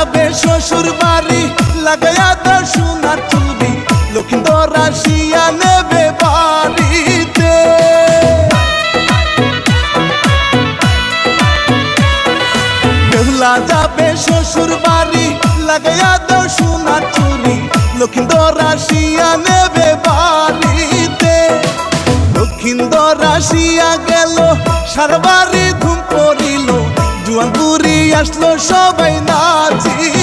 যাবে শ্বশুর বাড়ি লাগায়া তার সোনার চুড়ি, লক্ষিন্দর আসিয়া নেবে বাড়িতে। বেহুলা যাবে শ্বশুর বাড়ি লাগায়া তার সোনার চুড়ি, লক্ষিন্দর আসিয়া নেবে বাড়িতে। লক্ষিন্দর আসিয়া গেল সারা বাড়ি ধুম পড়িল, জুয়ান বুড়ি আসলো সবাই নাচি